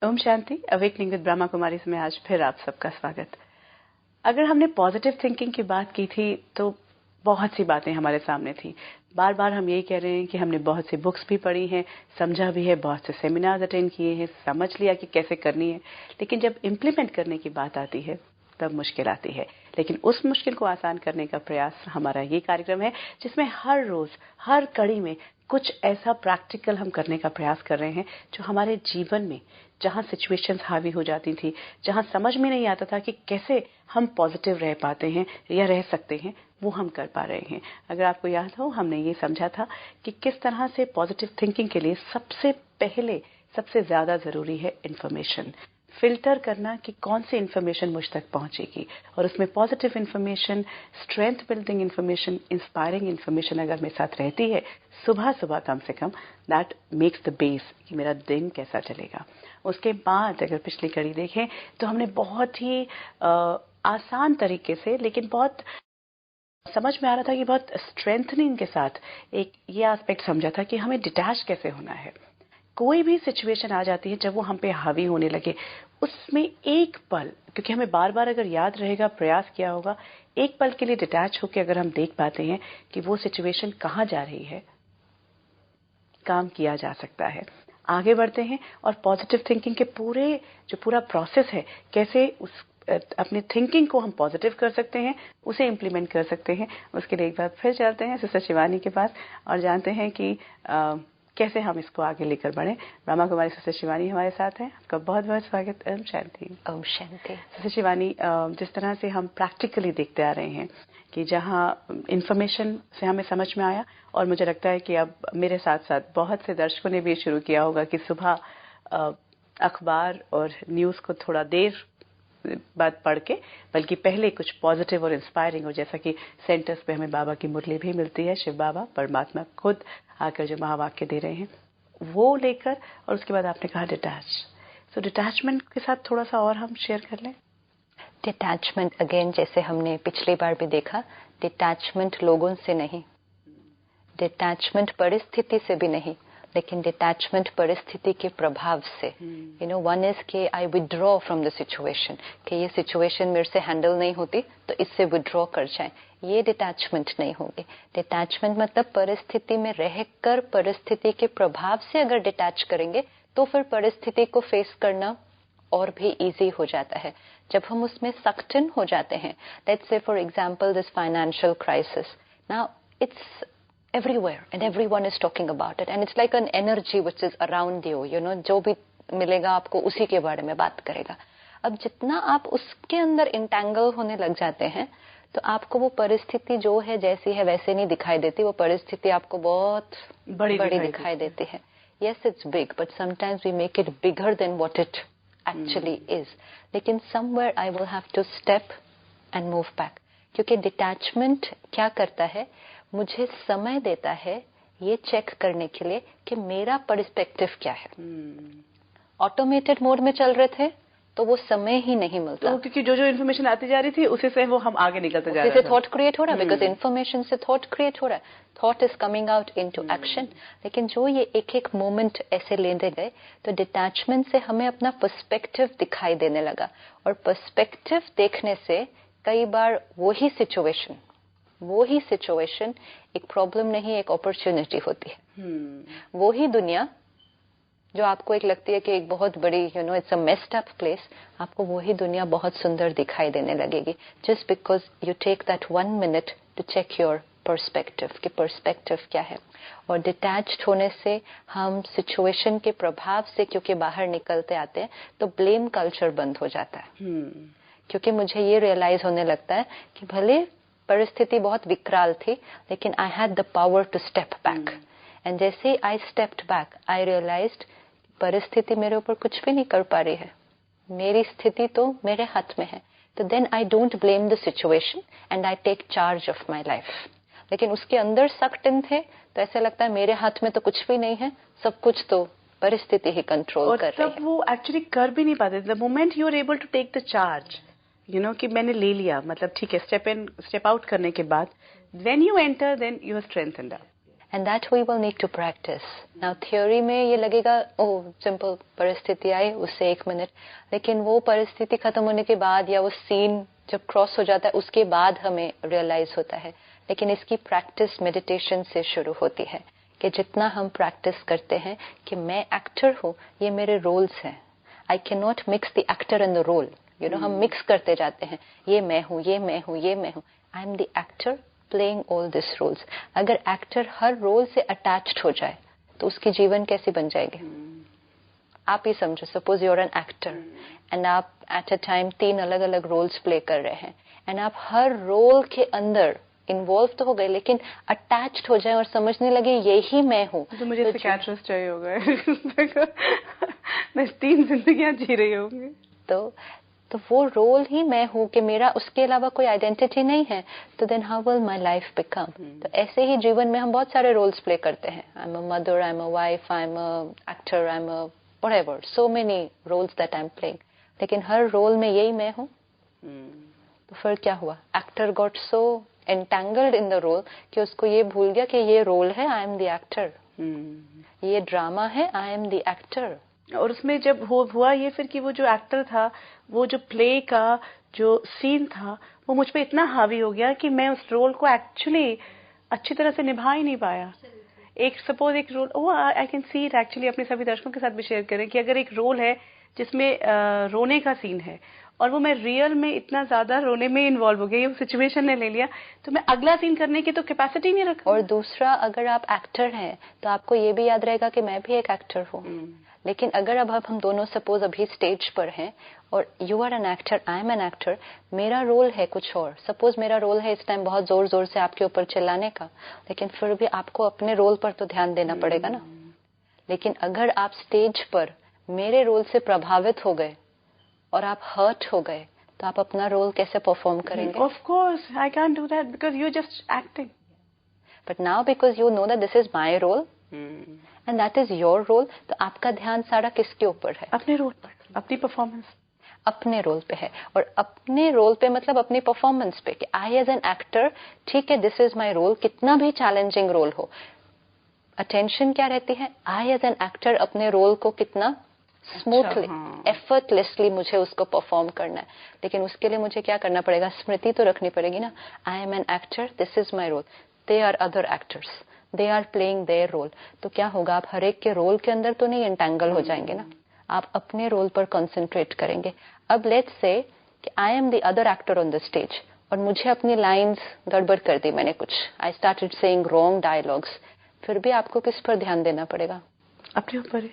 ओम शांति। Awakening with Brahma Kumari में आज फिर आप सबका स्वागत। अगर हमने पॉजिटिव थिंकिंग की बात की थी तो बहुत सी बातें हमारे सामने थी। बार बार हम यही कह रहे हैं कि हमने बहुत सी बुक्स भी पढ़ी हैं, समझा भी है, बहुत से सेमिनार्स अटेंड किए हैं, समझ लिया कि कैसे करनी है, लेकिन जब इम्प्लीमेंट करने की बात आती है तब मुश्किल आती है। लेकिन उस मुश्किल को आसान करने का प्रयास हमारा ये कार्यक्रम है, जिसमें हर रोज हर कड़ी में कुछ ऐसा प्रैक्टिकल हम करने का प्रयास कर रहे हैं जो हमारे जीवन में जहां सिचुएशंस हावी हो जाती थी, जहां समझ में नहीं आता था कि कैसे हम पॉजिटिव रह पाते हैं या रह सकते हैं, वो हम कर पा रहे हैं। अगर आपको याद हो, हमने ये समझा था कि किस तरह से पॉजिटिव थिंकिंग के लिए सबसे पहले सबसे ज्यादा जरूरी है इंफॉर्मेशन। फिल्टर करना कि कौन सी इंफॉर्मेशन मुझ तक पहुंचेगी, और उसमें positive information, strength building information, inspiring information अगर मेरे साथ रहती है सुबह सुबह कम से कम, दैट मेक्स द बेस कि मेरा दिन कैसा चलेगा। उसके बाद अगर पिछली कड़ी देखें तो हमने बहुत ही आसान तरीके से, लेकिन बहुत समझ में आ रहा था कि बहुत स्ट्रेंथनिंग के साथ एक ये एस्पेक्ट समझा था कि हमें डिटैच कैसे होना है। कोई भी सिचुएशन आ जाती है जब वो हम पे हावी होने लगे, उसमें एक पल, क्योंकि हमें बार बार अगर याद रहेगा, प्रयास किया होगा, एक पल के लिए डिटैच होकर अगर हम देख पाते हैं कि वो सिचुएशन कहाँ जा रही है, काम किया जा सकता है। आगे बढ़ते हैं और पॉजिटिव थिंकिंग के पूरा प्रोसेस है, कैसे उस अपने थिंकिंग को हम पॉजिटिव कर सकते हैं, उसे इम्प्लीमेंट कर सकते हैं। उसके लिए एक बार फिर चलते हैं सिस्टर शिवानी के पास और जानते हैं कि कैसे हम इसको आगे लेकर बढ़े। ब्रह्मा कुमारी सिस्टर शिवानी हमारे साथ हैं। आपका बहुत बहुत स्वागत। ओम शांति। ओम शांति। सिस्टर शिवानी, जिस तरह से हम प्रैक्टिकली देखते आ रहे हैं कि जहां इंफॉर्मेशन से हमें समझ में आया, और मुझे लगता है कि अब मेरे साथ साथ बहुत से दर्शकों ने भी शुरू किया होगा कि सुबह अखबार और न्यूज को थोड़ा देर बाद पढ़ के, बल्कि पहले कुछ पॉजिटिव और इंस्पायरिंग, और जैसा कि सेंटर्स पे हमें बाबा की मुरली भी मिलती है, शिव बाबा परमात्मा खुद आकर जो महावाक्य दे रहे हैं वो लेकर, और उसके बाद आपने कहा डिटैच। तो डिटैचमेंट के साथ थोड़ा सा और हम शेयर कर लें। डिटैचमेंट अगेन, जैसे हमने पिछली बार भी देखा, डिटैचमेंट लोगों से नहीं, डिटैचमेंट परिस्थिति से भी नहीं, लेकिन डिटैचमेंट परिस्थिति के प्रभाव से। यू नो, वन इज कि आई विड्रॉ फ्रॉम द सिचुएशन, कि ये सिचुएशन मेरे से हैंडल नहीं होती तो इससे विड्रॉ कर जाए, ये डिटैचमेंट नहीं होगी। डिटैचमेंट मतलब परिस्थिति में रहकर परिस्थिति के प्रभाव से अगर डिटैच करेंगे तो फिर परिस्थिति को फेस करना और भी इजी हो जाता है। जब हम उसमें सक्ट इन हो जाते हैं, let's say for example this financial crisis, now it's everywhere and everyone is talking about it and it's like an energy which is around you, you know, जो भी मिलेगा आपको उसी के बारे में बात करेगा। अब जितना आप उसके अंदर इंटैंगल होने लग जाते हैं तो आपको वो परिस्थिति जो है जैसी है वैसे नहीं दिखाई देती, वो परिस्थिति आपको बहुत बड़ी दिखाई देती है। Yes, it's big, but sometimes we make it bigger than what it actually is. लेकिन somewhere I will have to step and move back, क्योंकि डिटैचमेंट क्या करता है, मुझे समय देता है ये चेक करने के लिए कि मेरा पर्सपेक्टिव क्या है। ऑटोमेटेड मोड में चल रहे थे तो वो समय ही नहीं मिलता, तो क्योंकि जो जो इन्फॉर्मेशन आती जा रही थी उसी से वो हम आगे निकलते जा रहे थे, उसी से थॉट क्रिएट हो रहा है, बिकॉज इन्फॉर्मेशन से थॉट क्रिएट हो रहा है, thought is coming out into action. लेकिन जो ये एक एक मोमेंट ऐसे लेने गए तो डिटैचमेंट से हमें अपना पर्सपेक्टिव दिखाई देने लगा, और पर्सपेक्टिव देखने से कई बार वही सिचुएशन एक प्रॉब्लम नहीं, एक अपॉर्चुनिटी होती है। वही दुनिया जो आपको एक लगती है कि एक बहुत बड़ी, you know, it's a messed up place, आपको वही दुनिया बहुत सुंदर दिखाई देने लगेगी, just because you take that 1 minute to check your perspective, कि पर्सपेक्टिव क्या है। और डिटैच्ड होने से हम सिचुएशन के प्रभाव से क्योंकि बाहर निकलते आते हैं तो ब्लेम कल्चर बंद हो जाता है। क्योंकि मुझे ये रियलाइज होने लगता है कि भले परिस्थिति बहुत विकराल थी, लेकिन I had the power to step back, and जैसे I stepped back I realized परिस्थिति मेरे ऊपर कुछ भी नहीं कर पा रही है, मेरी स्थिति तो मेरे हाथ में है। तो then I don't blame the situation and I take charge of my life. लेकिन उसके अंदर सक्ट इन थे तो ऐसा लगता है मेरे हाथ में तो कुछ भी नहीं है, सब कुछ तो परिस्थिति ही कंट्रोल कर रही है। और वो एक्चुअली कर भी नहीं पाते। The moment you are able to take the charge, you know, कि मैंने ले लिया, मतलब ठीक है, स्टेप आउट करने के बाद, when you enter then you are strengthened up. And that we will need to practise. Now theory में ये लगेगा ओह सिंपल, परिस्थिति आई उससे 1 मिनट, लेकिन वो परिस्थिति खत्म होने के बाद या वो सीन जब क्रॉस हो जाता है उसके बाद हमें रियलाइज होता है. लेकिन इसकी प्रैक्टिस मेडिटेशन से शुरू होती है कि जितना हम प्रैक्टिस करते हैं कि मैं एक्टर हूँ, ये मेरे रोल्स हैं. I can not mix the actor in the role. You know, हम मिक्स करते जाते हैं, ये मैं हूँ, ये मैं हूँ, ये मैं हूँ. I am the actor playing all this roles. अगर एक्टर हर रोल से अटैच्ड हो जाए तो उसकी जीवन कैसी बन जाएगी? आप ही समझो, suppose you are an actor and आप एट अ टाइम 3 अलग अलग रोल्स प्ले कर रहे हैं एंड आप हर रोल के अंदर इन्वॉल्व तो हो गए लेकिन अटैच्ड हो जाए और समझने लगे यही मैं हूँ. तो मुझे साइकियाट्रिस्ट चाहिए होगा. मैं 3 जिंदगियां जी रही होंगी. तो वो रोल ही मैं हूँ कि मेरा उसके अलावा कोई आइडेंटिटी नहीं है. तो then how will my life become? तो ऐसे ही जीवन में हम बहुत सारे रोल्स प्ले करते हैं. I am a mother, I am a wife, I am a actor, I am a whatever, so many roles that I am playing. लेकिन हर रोल में यही मैं हूँ. तो फिर क्या हुआ? Actor got so entangled in the role कि उसको ये भूल गया कि ये रोल है, आई एम द एक्टर. ये ड्रामा है, आई एम द एक्टर. और उसमें जब हुआ ये फिर कि वो जो एक्टर था, वो जो प्ले का जो सीन था, वो मुझ पे इतना हावी हो गया कि मैं उस रोल को एक्चुअली अच्छी तरह से निभा ही नहीं पाया. सपोज एक role, I can see it actually, अपने सभी दर्शकों के साथ भी शेयर करें कि अगर एक रोल है जिसमें रोने का सीन है और वो मैं रियल में इतना ज्यादा रोने में इन्वॉल्व हो गई, वो सिचुएशन ने ले लिया, तो मैं अगला सीन करने की तो कैपेसिटी नहीं रखा. और दूसरा, अगर आप एक्टर हैं तो आपको ये भी याद रहेगा कि मैं भी एक एक्टर हूँ. लेकिन अगर अब हम दोनों सपोज अभी स्टेज पर हैं और you are an actor, I am an actor, मेरा रोल है कुछ और. सपोज मेरा रोल है इस टाइम बहुत जोर जोर से आपके ऊपर चिल्लाने का, लेकिन फिर भी आपको अपने रोल पर तो ध्यान देना पड़ेगा ना. लेकिन अगर आप स्टेज पर मेरे रोल से प्रभावित हो गए और आप हर्ट हो गए तो आप अपना रोल कैसे परफॉर्म करेंगे? Of course I can do that because you just acting. But now because you know that this is my role and that is your role, तो आपका ध्यान सारा किसके ऊपर है? अपने रोल पर, अपनी परफॉर्मेंस. अपने रोल पे है. और अपने रोल पे मतलब अपनी परफॉर्मेंस पे कि आई एज एन एक्टर, ठीक है, दिस इज माय रोल, कितना भी चैलेंजिंग रोल हो. अटेंशन क्या रहती है? आई एज एन एक्टर अपने रोल को कितना स्मूथली, एफर्टलेसली मुझे उसको परफॉर्म करना है. लेकिन उसके लिए मुझे क्या करना पड़ेगा? स्मृति तो रखनी पड़ेगी ना. I am an actor, this is my role, they are other actors, they are playing their role. तो क्या होगा? आप हर एक के रोल के अंदर तो नहीं एंटेंगल हो जाएंगे ना. आप अपने रोल पर कंसंट्रेट करेंगे. अब लेट्स से कि I am the other actor on the stage और मुझे अपनी लाइंस गड़बड़ कर दी मैंने कुछ, I started saying wrong dialogues. फिर भी आपको किस पर ध्यान देना पड़ेगा? अपने ऊपर.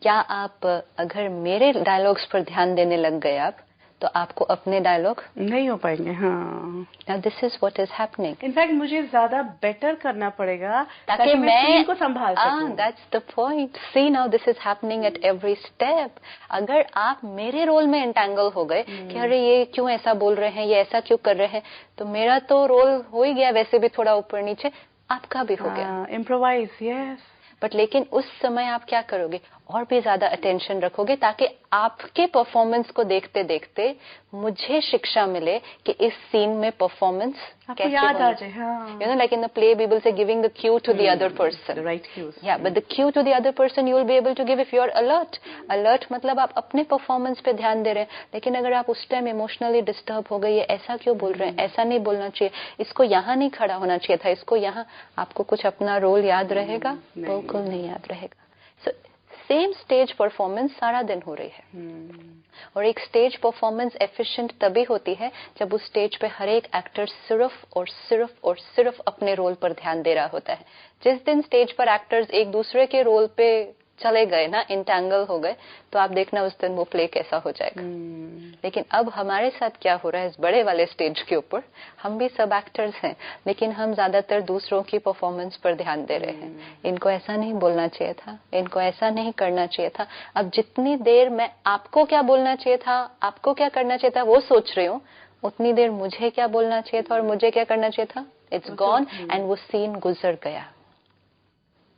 क्या आप अगर मेरे डायलॉग्स पर ध्यान देने लग गए आप, तो आपको अपने डायलॉग नहीं हो पाएंगे. हाँ, now this is what is happening. In fact मुझे ज्यादा बेटर करना पड़ेगा ताकि मैं सीन को संभाल सकूं. That's the point. See now this is happening at every step. अगर आप मेरे रोल में एंटेंगल हो गए कि अरे ये क्यों ऐसा बोल रहे हैं, ये ऐसा क्यों कर रहे हैं, तो मेरा तो रोल हो ही गया वैसे भी थोड़ा ऊपर नीचे, आपका भी हो गया. इम्प्रोवाइज. यस. बट लेकिन उस समय आप क्या करोगे? और भी ज्यादा अटेंशन रखोगे ताकि आपके परफॉर्मेंस को देखते देखते मुझे शिक्षा मिले कि इस सीन में परफॉर्मेंस कैसे याद आ जाए. हाँ. You know, like in the play, we will say giving the cue to the other person. The right cues. Yeah, but the cue to the other person you will be able to give if you are alert. Alert मतलब आप अपने performance पे ध्यान दे रहे हैं. लेकिन अगर आप उस टाइम इमोशनली डिस्टर्ब हो गए, ये ऐसा क्यों बोल रहे हैं, ऐसा नहीं बोलना चाहिए, इसको यहाँ नहीं खड़ा होना चाहिए था, इसको यहाँ, आपको कुछ अपना रोल याद रहेगा? बिल्कुल नहीं याद रहेगा. सेम स्टेज परफॉर्मेंस सारा दिन हो रही है. और एक स्टेज परफॉर्मेंस एफिशिएंट तभी होती है जब उस स्टेज पे हर एक एक्टर सिर्फ और सिर्फ और सिर्फ अपने रोल पर ध्यान दे रहा होता है. जिस दिन स्टेज पर एक्टर्स एक दूसरे के रोल पे चले गए ना, इंटेंगल हो गए, तो आप देखना उस दिन वो प्ले कैसा हो जाएगा. लेकिन अब हमारे साथ क्या हो रहा है इस बड़े वाले स्टेज के ऊपर? हम भी सब एक्टर्स हैं, लेकिन हम ज्यादातर दूसरों की परफॉर्मेंस पर ध्यान दे रहे हैं. इनको ऐसा नहीं बोलना चाहिए था, इनको ऐसा नहीं करना चाहिए था. अब जितनी देर मैं आपको क्या बोलना चाहिए था, आपको क्या करना चाहिए था वो सोच रही हूँ, उतनी देर मुझे क्या बोलना चाहिए था और मुझे क्या करना चाहिए था, इट्स गॉन. एंड वो सीन गुजर गया.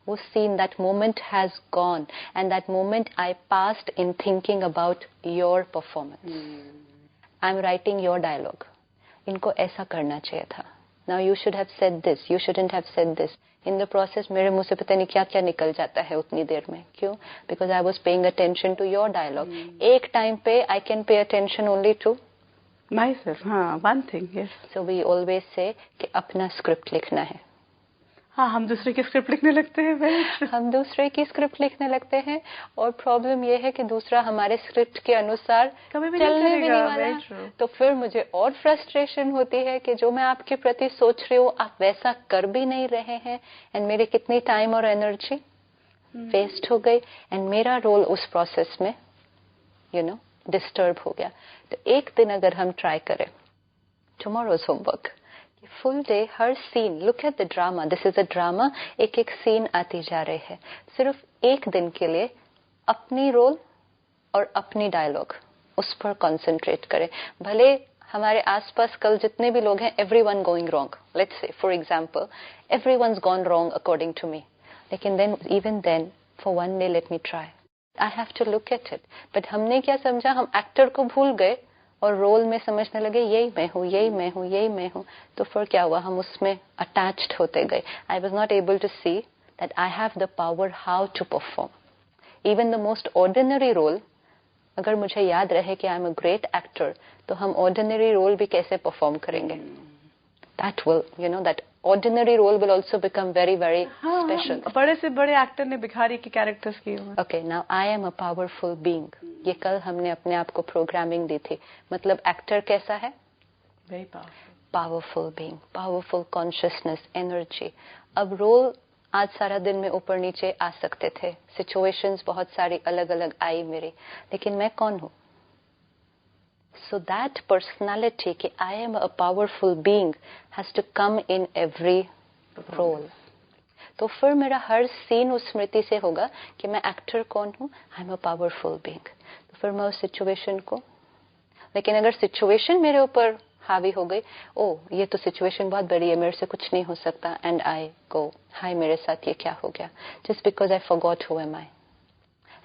वो scene, that moment has gone, and that moment I passed in thinking about your performance. I'm writing your dialogue. इनको ऐसा करना चाहिए था, Now you should have said this, you shouldn't have said this. In the process मेरे मुंह से पता नहीं क्या क्या निकल जाता है उतनी देर में. क्यों? Because I was paying attention to your dialogue. एक टाइम पे I can pay attention only to myself. हाँ, one thing, yes. So we always say कि अपना स्क्रिप्ट लिखना है. हाँ, हम दूसरे की स्क्रिप्ट लिखने लगते हैं. हम दूसरे की स्क्रिप्ट लिखने लगते हैं और प्रॉब्लम ये है कि दूसरा हमारे स्क्रिप्ट के अनुसार कभी भी चलने नहीं भी नहीं वाला. तो फिर मुझे और फ्रस्ट्रेशन होती है कि जो मैं आपके प्रति सोच रही हूँ आप वैसा कर भी नहीं रहे हैं एंड मेरे कितनी टाइम और एनर्जी वेस्ट हो गई एंड मेरा रोल उस प्रोसेस में डिस्टर्ब हो गया. तो एक दिन अगर हम ट्राई करें टुमारोज होमवर्क, फुल डे हर scene, look at the drama, this is a drama, एक एक सीन आती जा रही है. सिर्फ एक दिन के लिए अपनी रोल और अपनी डायलॉग उस पर कंसंट्रेट करें. भले हमारे आसपास कल जितने भी लोग हैं everyone going wrong, let's say for example everyone's gone wrong according to me, लेकिन then even then for one day let me try, I have to look at it. But हमने क्या समझा, हम एक्टर को भूल गए और रोल में समझने लगे यही मैं हूँ, यही मैं हूँ, यही मैं हूँ. तो फिर क्या हुआ, हम उसमें अटैच्ड होते गए. I was not able to see that I have the power how to perform even the most ordinary role. अगर मुझे याद रहे कि I am a great actor, तो हम ऑर्डिनरी रोल भी कैसे परफॉर्म करेंगे. That will that ordinary role will also become very very special. बड़े से बड़े एक्टर ने भिखारी के कैरेक्टर्स किए हुए. Okay, now I am a powerful being. ये कल हमने अपने आप को प्रोग्रामिंग दी थी. मतलब एक्टर कैसा है, very powerful, powerful being, powerful consciousness, energy. अब रोल आज सारा दिन में ऊपर नीचे आ सकते थे, सिचुएशंस बहुत सारी अलग अलग आई मेरी, लेकिन मैं कौन हूँ. So that personality कि I am a powerful being has to come in every role. तो फिर मेरा हर सीन उस स्मृति से होगा कि मैं एक्टर कौन हूँ, I am a powerful being. तो फिर मैं उस सिचुएशन को, लेकिन अगर सिचुएशन मेरे ऊपर हावी हो गई, ओ ये तो सिचुएशन बहुत बड़ी है, मेरे से कुछ नहीं हो सकता, एंड आई गो हाय मेरे साथ ये क्या हो गया, just because I forgot who am I.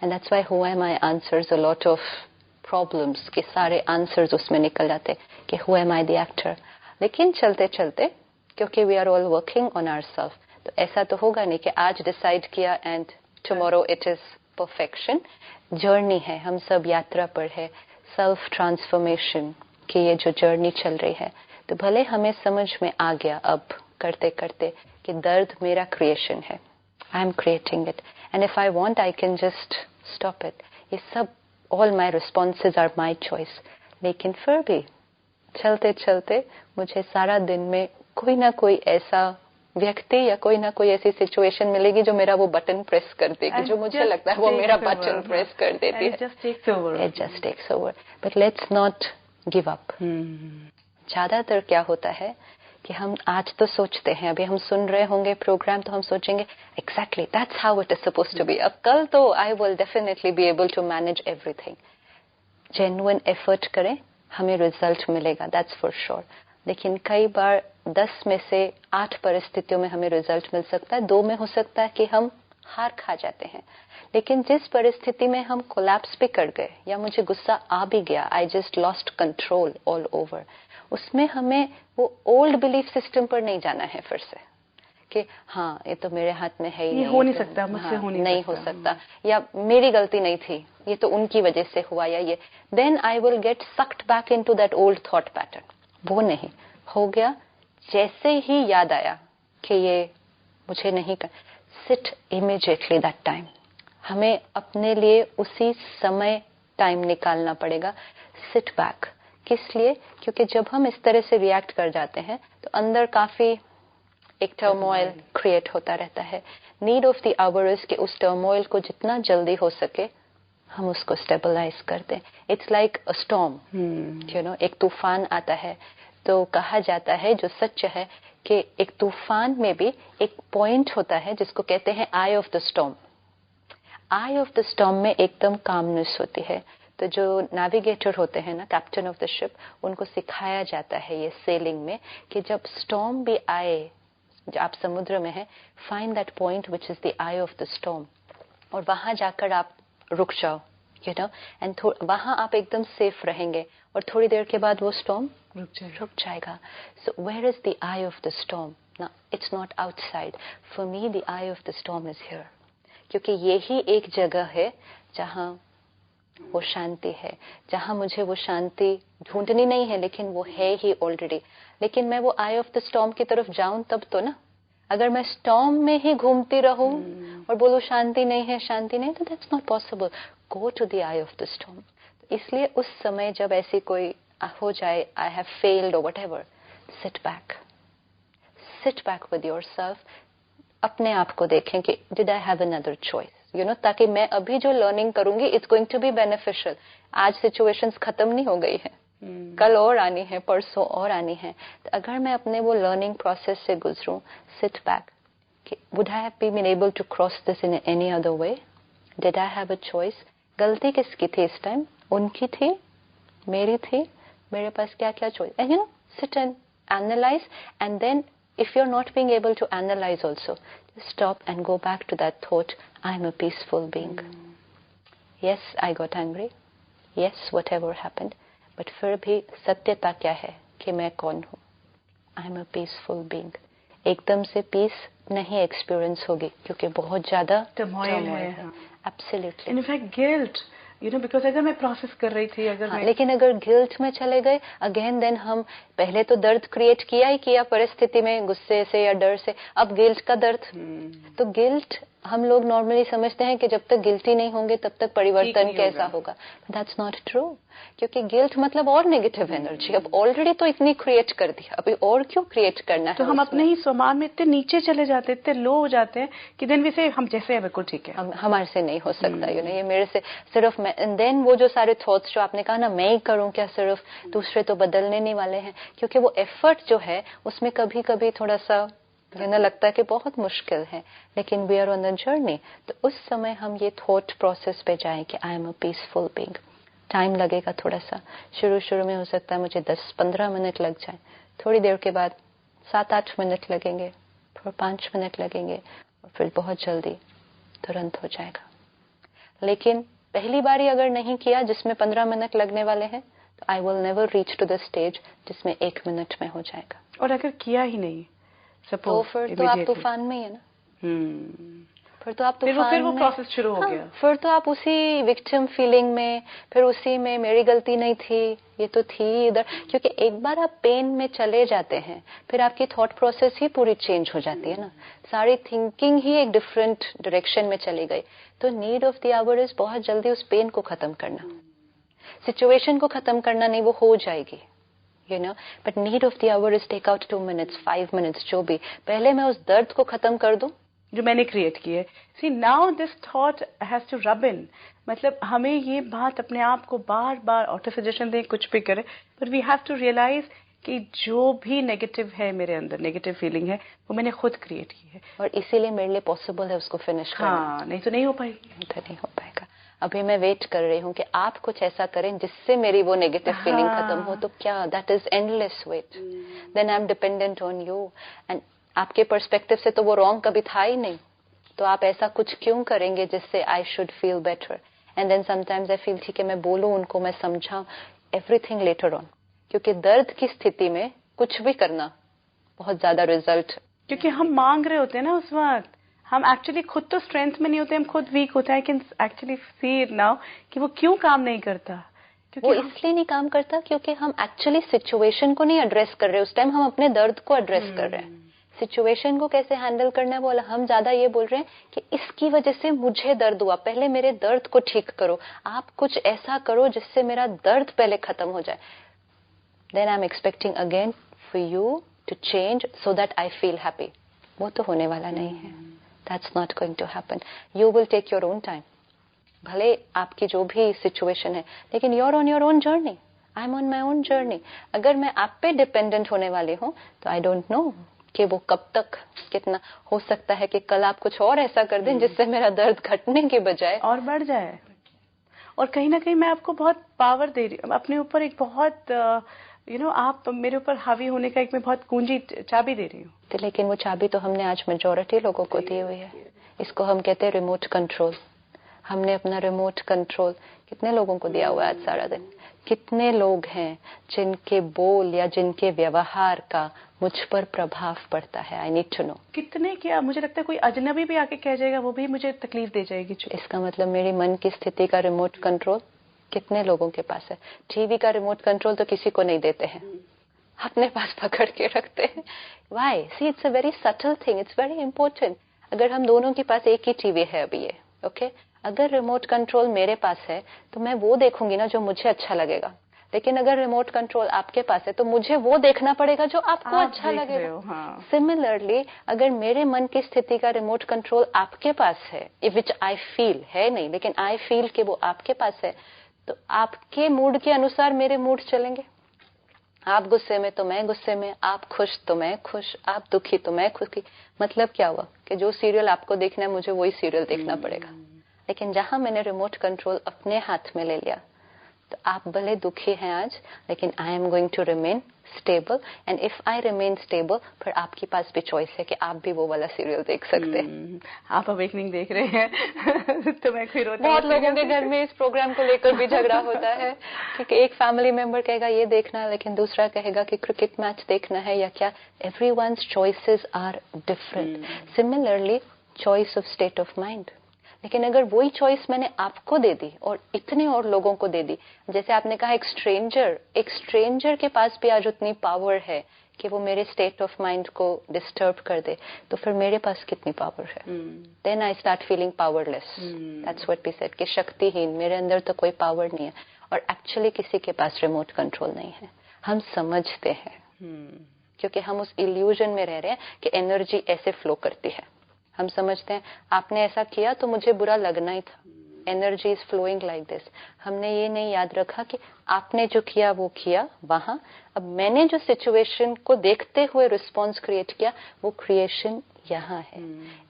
And that's why who am I answers a lot of problems के सारे आंसर्स उसमें निकल जाते कि who am I the actor. लेकिन चलते चलते, क्योंकि we are all working on ourself, तो ऐसा तो होगा नहीं कि आज डिसाइड किया and tomorrow it is perfection. Journey है, हम सब यात्रा पर है, सेल्फ ट्रांसफॉर्मेशन की ये जो जर्नी चल रही है. तो भले हमें समझ में आ गया अब करते करते कि दर्द मेरा क्रिएशन है, I am creating it, and if I want I can just stop it. ये सब all my responses are my choice. लेकिन फिर भी चलते चलते मुझे सारा दिन में कोई ना कोई ऐसा व्यक्ति या कोई ना कोई ऐसी सिचुएशन मिलेगी जो मेरा वो बटन प्रेस कर देगी, जो मुझे लगता है वो मेरा बटन प्रेस कर देती है. It just takes over. But let's not give up. ज्यादातर क्या होता है कि हम आज तो सोचते हैं, अभी हम सुन रहे होंगे प्रोग्राम तो हम सोचेंगे exactly that's how it is supposed to be. अब कल तो I will definitely be able to manage everything. Genuine effort करें, हमें रिजल्ट मिलेगा, दैट्स फॉर श्योर. लेकिन कई बार 10 में से 8 परिस्थितियों में हमें रिजल्ट मिल सकता है, 2 में हो सकता है कि हम हार खा जाते हैं. लेकिन जिस परिस्थिति में हम कोलैप्स भी कर गए या मुझे गुस्सा आ भी गया, I just lost control all over, उसमें हमें वो ओल्ड बिलीफ सिस्टम पर नहीं जाना है फिर से कि हाँ ये तो मेरे हाथ में है ही नहीं, हो नहीं सकता, मुझसे नहीं हो सकता, या मेरी गलती नहीं थी, ये तो उनकी वजह से हुआ, या ये. Then I will get sucked back into that old thought pattern. वो नहीं हो गया. जैसे ही याद आया कि ये मुझे नहीं कर, सिट इमीडिएटली दैट टाइम. हमें अपने लिए उसी समय टाइम निकालना पड़ेगा. Sit back. किस लिए? क्योंकि जब हम इस तरह से रिएक्ट कर जाते हैं तो अंदर काफी एक टर्मोइल क्रिएट होता रहता है. Need of the our is कि उस टर्मोइल को जितना जल्दी हो सके हम उसको स्टेबलाइज कर दें. इट्स लाइक अ स्टॉर्म, एक तूफान आता है तो कहा जाता है, जो सच है, कि एक तूफान में भी एक पॉइंट होता है जिसको कहते हैं eye of the storm. Eye of the storm में एकदम कामनेस होती है. तो जो नेविगेटर होते हैं ना, कैप्टन ऑफ द शिप, उनको सिखाया जाता है ये सेलिंग में कि जब स्टॉर्म भी आए, जब आप समुद्र में हैं, find that point which is the eye of the storm, और वहां जाकर आप रुक जाओ, यू नो, एंड वहां आप एकदम सेफ रहेंगे और थोड़ी देर के बाद वो स्टॉर्म रुक जाएगा. So where is the eye of the storm? ना, it's not outside. For me the eye of the storm is here. क्योंकि यही एक जगह है जहां वो शांति है, जहां मुझे वो शांति ढूंढनी नहीं है, लेकिन वो है ही ऑलरेडी. लेकिन मैं वो आई ऑफ द स्टॉर्म की तरफ जाऊं तब तो ना. अगर मैं स्टॉर्म में ही घूमती रहूं और बोलूं शांति नहीं है, शांति नहीं, तो that's not possible. Go to the eye of the storm. इसलिए उस समय जब ऐसी कोई हो जाए, आई हैव फेल्ड और whatever, sit back with yourself. अपने आप को देखें कि did I have another choice, you know, ताकि मैं अभी जो लर्निंग करूंगी it's going to be beneficial. आज सिचुएशंस खत्म नहीं हो गई है, कल और आनी है, परसों और आनी है. तो अगर मैं अपने वो लर्निंग प्रोसेस से गुजरूं, sit back, would I have been able to cross this in any other way? Did I have a choice? गलती किसकी थी इस टाइम? उनकी थी, मेरी थी? मेरे पास क्या क्या choice? And you know, sit and analyse. And then if you're not being able to analyze also, just stop and go back to that thought, I'm a peaceful being. Yes, I got angry. Yes, whatever happened. But फिर भी सत्यता क्या है कि मैं कौन हूँ? I'm a peaceful being. एकदम से पीस नहीं एक्सपीरियंस होगी क्योंकि बहुत ज्यादा टर्मोइल है. Absolutely. In fact, guilt, you know, because अगर मैं प्रोसेस कर रही थी, अगर मैं, लेकिन अगर गिल्ट में चले गए अगेन, देन हम पहले तो दर्द क्रिएट किया ही किया परिस्थिति में, गुस्से से या डर से, अब गिल्ट का दर्द. तो गिल्ट हम लोग नॉर्मली समझते हैं कि जब तक गिल्टी नहीं होंगे तब तक परिवर्तन कैसा होगा. That's not true. क्योंकि गिल्ट मतलब और नेगेटिव एनर्जी. अब ऑलरेडी तो इतनी क्रिएट कर दी, अभी और क्यों क्रिएट करना है? तो हम अपने ही स्वमान में इतने नीचे चले जाते, इतने लो हो जाते हैं कि देन वी से हम जैसे है बिल्कुल ठीक है, हमारे से नहीं हो सकता, यू नो, ये मेरे से सिर्फ मैं. एंड देन वो जो सारे थॉट्स जो आपने कहा ना, मैं ही करूं क्या, सिर्फ दूसरे तो बदलने नहीं वाले हैं. क्योंकि वो एफर्ट जो है उसमें कभी कभी थोड़ा सा लगता है कि बहुत मुश्किल है, लेकिन we are on the journey. तो उस समय हम ये थॉट प्रोसेस पे जाएं कि I am a peaceful being. Time लगेगा थोड़ा सा. शुरू में हो सकता है मुझे 10-15 मिनट लग जाए, थोड़ी देर के बाद 7-8 मिनट लगेंगे, फिर 5 मिनट लगेंगे, और फिर बहुत जल्दी तुरंत हो जाएगा. लेकिन पहली बारी अगर नहीं किया जिसमें 15 मिनट लगने वाले हैं, तो I will never reach to the stage जिसमें 1 मिनट में हो जाएगा. और अगर किया ही नहीं, तो फिर तो आप तूफान में ही है ना. फिर तो आप फिर वो प्रोसेस शुरू हो गया. फिर तो आप उसी विक्टिम फीलिंग में, फिर उसी में मेरी गलती नहीं थी, ये तो थी इधर. क्योंकि एक बार आप पेन में चले जाते हैं, फिर आपकी थॉट प्रोसेस ही पूरी चेंज हो जाती है ना. सारी थिंकिंग ही एक डिफरेंट डायरेक्शन में चली गई. तो need of the our is बहुत जल्दी उस पेन को खत्म करना. सिचुएशन को खत्म करना नहीं, वो हो जाएगी, you know, but need of the hour is take out 2 minutes, 5 minutes, जो भी. पहले मैं उस दर्द को खत्म कर दूं जो मैंने क्रिएट की है. See now this thought has to rub in. मतलब हमें ये बात अपने आप को बार बार ऑटो सजेशन दें, कुछ भी करें, but we have to realise कि जो भी नेगेटिव है मेरे अंदर, नेगेटिव फीलिंग है, वो मैंने खुद क्रिएट की है. और इसीलिए मेरे लिए पॉसिबल है उसको फिनिश करना. हाँ, नहीं तो नहीं हो पाएगी. तो नहीं हो पाएगा. अभी मैं वेट कर रही हूँ कि आप कुछ ऐसा करें जिससे मेरी वो नेगेटिव फीलिंग खत्म हो. तो क्या, that is endless wait. Then I am dependent on you. And आपके पर्सपेक्टिव से तो वो रॉन्ग कभी था ही नहीं, तो आप ऐसा कुछ क्यों करेंगे जिससे I should feel better. And then sometimes I feel ठीक है, मैं बोलूं उनको, मैं समझाऊं, एवरीथिंग लेटर ऑन. क्योंकि दर्द की स्थिति में कुछ भी करना बहुत ज्यादा रिजल्ट, क्योंकि हम मांग रहे होते हैं ना उस वक्त, हम एक्चुअली खुद तो स्ट्रेंथ में नहीं होते, हम खुद वीक होते हैं. I can actually see it now कि वो क्यों काम नहीं करता. वो इसलिए नहीं काम करता क्योंकि हम एक्चुअली सिचुएशन को नहीं एड्रेस कर रहे. उस टाइम हम अपने दर्द को एड्रेस कर रहे हैं. सिचुएशन को कैसे हैंडल करना है वो हम ज्यादा ये बोल रहे हैं कि इसकी वजह से मुझे दर्द हुआ, पहले मेरे दर्द को ठीक करो. आप कुछ ऐसा करो जिससे मेरा दर्द पहले खत्म हो जाए. Then I am expecting again for you to change so that I feel happy. वो तो होने वाला नहीं है. That's not going to happen. You will take your own time. भले आपकी जो भी सिचुएशन है, लेकिन you're on your own journey. I'm on my own journey. अगर मैं आप पे डिपेंडेंट होने वाली हूँ, तो I don't know कि वो कब तक, कितना हो सकता है कि कल आप कुछ और ऐसा कर दें जिससे मेरा दर्द घटने के बजाय और बढ़ जाए. और कहीं ना कहीं मैं आपको बहुत पावर दे रही हूँ अपने ऊपर, एक बहुत यू नो, आप मेरे ऊपर हावी होने का एक मैं बहुत कुंजी चाबी दे रही हूँ. तो लेकिन वो चाबी तो हमने आज मेजॉरिटी लोगों को दी हुई है. इसको हम कहते हैं रिमोट कंट्रोल. हमने अपना रिमोट कंट्रोल कितने लोगों को दिया हुआ है आज सारा दिन? कितने लोग हैं जिनके बोल या जिनके व्यवहार का मुझ पर प्रभाव पड़ता है? I need to know. कितने क्या, मुझे लगता है कोई अजनबी भी आके कह जाएगा वो भी मुझे तकलीफ दे जाएगी। इसका मतलब मेरी मन की स्थिति का रिमोट कंट्रोल कितने लोगों के पास है? टीवी का रिमोट कंट्रोल तो किसी को नहीं देते हैं, अपने पास पकड़ के रखते हैं। Why? See, it's a very subtle thing, it's very important. अगर हम दोनों के पास एक ही टीवी है अभी ये, ओके, अगर रिमोट कंट्रोल मेरे पास है तो मैं वो देखूंगी ना जो मुझे अच्छा लगेगा, लेकिन अगर रिमोट कंट्रोल आपके पास है तो मुझे वो देखना पड़ेगा जो आपको अच्छा लगेगा। हाँ। सिमिलरली अगर मेरे मन की स्थिति का रिमोट कंट्रोल आपके पास है, विच आई फील है नहीं, लेकिन आई फील कि वो आपके पास है, तो आपके मूड के अनुसार मेरे मूड चलेंगे। आप गुस्से में तो मैं गुस्से में, आप खुश तो मैं खुश, आप दुखी तो मैं खुशी। मतलब क्या हुआ कि जो सीरियल आपको देखना है मुझे वही सीरियल देखना पड़ेगा। लेकिन जहां मैंने रिमोट कंट्रोल अपने हाथ में ले लिया, तो आप भले दुखी हैं आज, लेकिन I am going to remain stable, and if I remain stable, फिर आपके पास भी चॉइस है कि आप भी वो वाला सीरियल देख सकते हैं। आप अवेकनिंग देख रहे हैं तो मैं फिर बहुत लोगों के घर में इस प्रोग्राम को लेकर भी झगड़ा होता है, क्योंकि एक फैमिली मेंबर कहेगा ये देखना है, लेकिन दूसरा कहेगा कि क्रिकेट मैच देखना है या क्या। Everyone's choices are different. Similarly choice of state of mind. लेकिन अगर वही चॉइस मैंने आपको दे दी और इतने और लोगों को दे दी, जैसे आपने कहा एक स्ट्रेंजर के पास भी आज उतनी पावर है कि वो मेरे स्टेट ऑफ माइंड को डिस्टर्ब कर दे, तो फिर मेरे पास कितनी पावर है? Then I start feeling powerless. That's what we said कि शक्तिहीन, मेरे अंदर तो कोई पावर नहीं है। और एक्चुअली किसी के पास रिमोट कंट्रोल नहीं है। हम समझते हैं क्योंकि हम उस इल्यूजन में रह रहे हैं कि एनर्जी ऐसे फ्लो करती है। हम समझते हैं आपने ऐसा किया तो मुझे बुरा लगना ही था, energy is flowing like this. हमने ये नहीं याद रखा कि आपने जो किया वो किया वहां, अब मैंने जो सिचुएशन को देखते हुए रिस्पॉन्स क्रिएट किया वो क्रिएशन यहाँ है।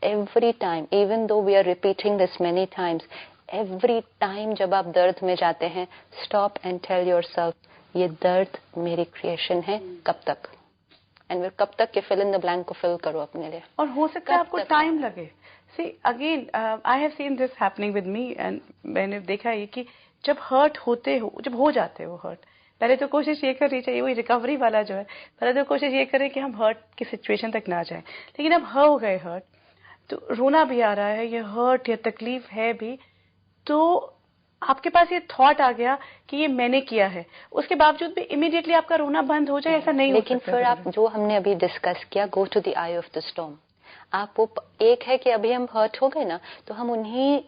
Every time, even though we are repeating this many times, every time जब आप दर्द में जाते हैं, स्टॉप एंड टेल योरसेल्फ ये दर्द मेरी क्रिएशन है। कब तक? एंड कब तक के फिल इन द ब्लैंक को फिल करो अपने लिए। और हो सकता है आपको टाइम लगे। See again I have seen this happening with me, and मैंने देखा ये कि जब हर्ट होते हो, जब हो जाते हो हर्ट, पहले तो कोशिश ये करनी चाहिए, वही रिकवरी वाला जो है, पहले तो कोशिश ये करें कि हम हर्ट की सिचुएशन तक ना जाएं। लेकिन अब हो गए हर्ट, तो रोना भी आ रहा है, ये हर्ट या तकलीफ है भी, तो आपके पास ये थॉट आ गया कि ये मैंने किया है, उसके बावजूद भी इमीडिएटली आपका रोना बंद हो जाए, ऐसा नहीं हो सकता। लेकिन फिर आप जो हमने अभी डिस्कस किया, go to the eye of the storm. आप वो एक है कि अभी हम हर्ट हो गए ना, तो हम उन्हीं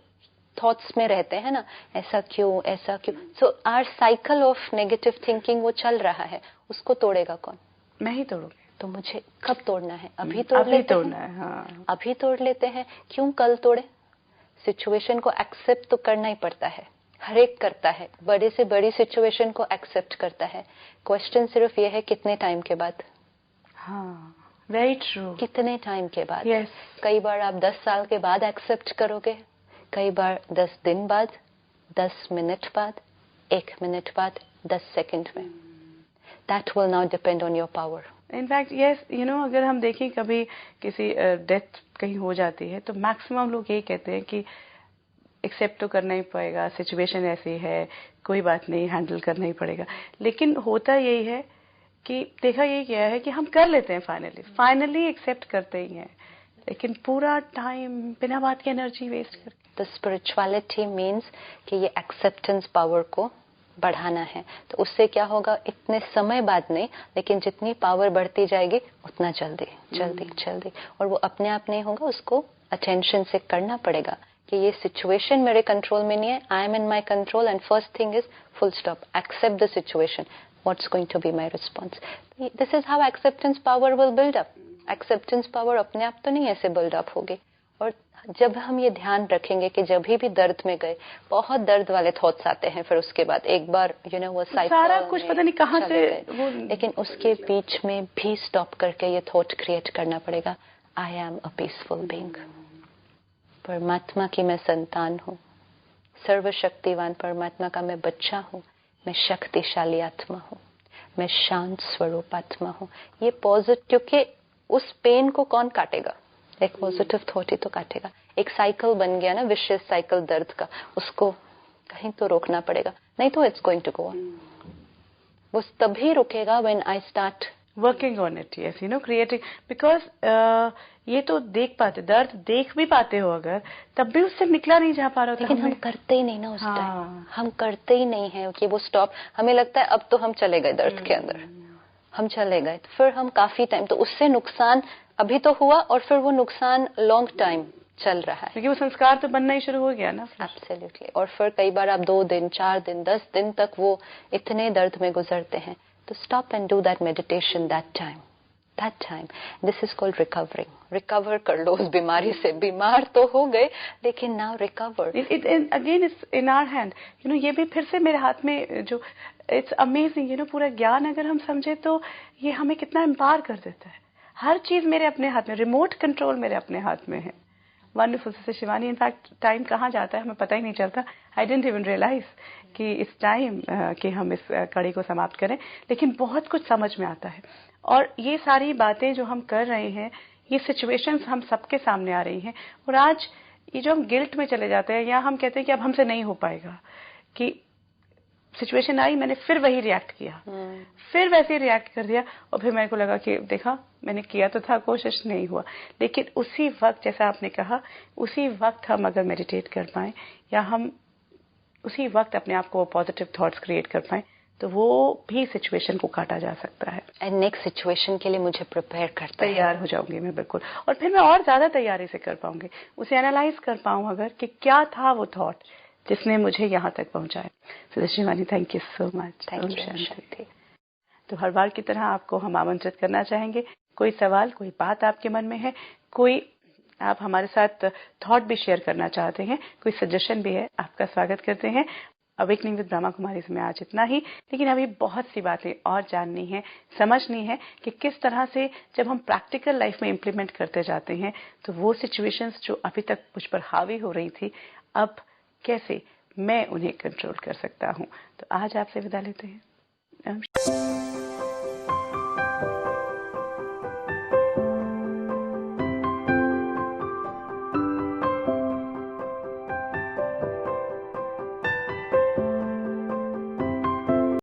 थॉट्स में रहते हैं ना, ऐसा क्यों ऐसा क्यों। So our cycle of negative thinking वो चल रहा है, उसको तोड़ेगा कौन? मैं ही तोड़ूंगी। तो मुझे कब तोड़ना है? अभी तोड़ लेते हैं। हाँ। अभी तोड़ लेते हैं। क्यों कल तोड़े? सिचुएशन को एक्सेप्ट तो करना ही पड़ता है, हर एक करता है, बड़े से बड़ी सिचुएशन को एक्सेप्ट करता है। क्वेश्चन सिर्फ ये है कितने टाइम के बाद। हाँ, वेरी ट्रू। कितने टाइम के बाद? yes. कई बार आप 10 साल के बाद एक्सेप्ट करोगे, कई बार 10 दिन बाद, 10 मिनट बाद, 1 मिनट बाद, 10 सेकंड में। That will now depend on your power. In fact yes, you no, अगर हम देखें कभी किसी डेथ कहीं हो जाती है तो मैक्सिमम लोग यही कहते हैं कि एक्सेप्ट तो करना ही पड़ेगा, सिचुएशन ऐसी है, कोई बात नहीं, हैंडल करना ही पड़ेगा। लेकिन होता यही है कि देखा यही गया है कि हम कर लेते हैं, फाइनली एक्सेप्ट करते ही हैं, लेकिन पूरा टाइम बिना बात की एनर्जी वेस्ट करके। द स्पिरिचुअलिटी मीन्स कि ये एक्सेप्टेंस पावर को बढ़ाना है। तो उससे क्या होगा, इतने समय बाद नहीं, लेकिन जितनी पावर बढ़ती जाएगी उतना जल्दी जल्दी जल्दी, और वो अपने आप नहीं होगा, उसको अटेंशन से करना पड़ेगा कि ये सिचुएशन मेरे कंट्रोल में नहीं है, I am in my control, and first thing is full stop, accept the situation, what's going to be my response. This is how acceptance power will build up. Acceptance power अपने आप तो नहीं ऐसे build up होगी। और जब हम ये ध्यान रखेंगे कि जब भी दर्द में गए, बहुत दर्द वाले थॉट्स आते हैं, फिर उसके बाद एक बार वो साइकिल सारा कुछ पता नहीं कहाँ से वो, लेकिन उसके बीच में भी स्टॉप करके ये थॉट क्रिएट करना पड़ेगा, आई एम अ पीसफुल बीइंग। परमात्मा की मैं संतान हूँ, सर्वशक्तिवान परमात्मा का मैं बच्चा हूँ, मैं शक्तिशाली आत्मा हूँ, मैं शांत स्वरूप आत्मा हूँ। ये पॉजिटिव, क्योंकि उस पेन को कौन काटेगा? एक पॉजिटिव थॉट ही तो काटेगा। एक साइकिल बन गया ना, विशियस साइकिल दर्द का, उसको कहीं तो रोकना पड़ेगा, नहीं तो it's going to go on. वो तभी रुकेगा when I start working on it, yes, you know, creating, because ये तो देख पाते, दर्द देख भी पाते हो अगर, तब भी उससे निकला नहीं जा पा रहा था, लेकिन हम करते ही नहीं ना उस टाइम। हाँ। हम करते ही नहीं है कि वो स्टॉप, हमें लगता है अब तो हम चले गए दर्द के अंदर, हम चले गए, फिर हम काफी टाइम, तो उससे नुकसान अभी तो हुआ और फिर वो नुकसान लॉन्ग टाइम चल रहा है, क्योंकि वो संस्कार तो बनना ही शुरू हो गया ना। एब्सोल्युटली। और फिर कई बार आप 2 दिन 4 दिन 10 दिन तक वो इतने दर्द में गुजरते हैं, तो stop and do that meditation that time this is called recovering. Recover कर लो उस बीमारी से, बीमार तो हो गए लेकिन now recover. It again it's in our hand, you know, ये भी फिर से मेरे हाथ में, जो इट्स अमेजिंग, यू नो, पूरा ज्ञान अगर हम समझे तो ये हमें कितना एम्पावर कर देता है। हर चीज मेरे अपने हाथ में, रिमोट कंट्रोल मेरे अपने हाथ में है। वंडरफुल। से शिवानी, इनफैक्ट टाइम कहाँ जाता है हमें पता ही नहीं चलता। आई डिडंट इवन रियलाइज कि इस टाइम कि हम इस कड़ी को समाप्त करें, लेकिन बहुत कुछ समझ में आता है। और ये सारी बातें जो हम कर रहे हैं, ये सिचुएशंस हम सबके सामने आ रही हैं। और आज ये जो हम गिल्ट में चले जाते हैं या हम कहते हैं कि अब हमसे नहीं हो पाएगा, कि सिचुएशन आई, मैंने फिर वही रिएक्ट किया, फिर वैसे रिएक्ट कर दिया, और फिर मेरे को लगा कि देखा मैंने किया तो था, कोशिश नहीं हुआ। लेकिन उसी वक्त, जैसा आपने कहा, उसी वक्त हम अगर मेडिटेट कर पाए, या हम उसी वक्त अपने आप को पॉजिटिव थॉट्स क्रिएट कर पाए, तो वो भी सिचुएशन को काटा जा सकता है। एंड नेक्स्ट सिचुएशन के लिए मुझे प्रिपेयर करता है, तैयार हो जाऊंगी मैं, बिल्कुल। और फिर मैं और ज्यादा तैयारी से कर पाऊंगी, उसे एनालाइज कर पाऊं अगर, कि क्या था वो थॉट जिसने मुझे यहाँ तक पहुंचाया। So Shivani, thank you so much. Thank you. तो हर बार की तरह आपको हम आमंत्रित करना चाहेंगे, कोई सवाल, कोई बात आपके मन में है, कोई आप हमारे साथ थॉट भी शेयर करना चाहते हैं, कोई सजेशन भी है, आपका स्वागत करते हैं। अवेकनिंग विद ब्रह्मा कुमारी में आज इतना ही, लेकिन अभी बहुत सी बातें और जाननी है, समझनी है कि किस तरह से जब हम प्रैक्टिकल लाइफ में इम्प्लीमेंट करते जाते हैं, तो वो सिचुएशंस जो अभी तक मुझ पर हावी हो रही थी, अब कैसे मैं उन्हें कंट्रोल कर सकता हूं। तो आज आपसे विदा लेते हैं।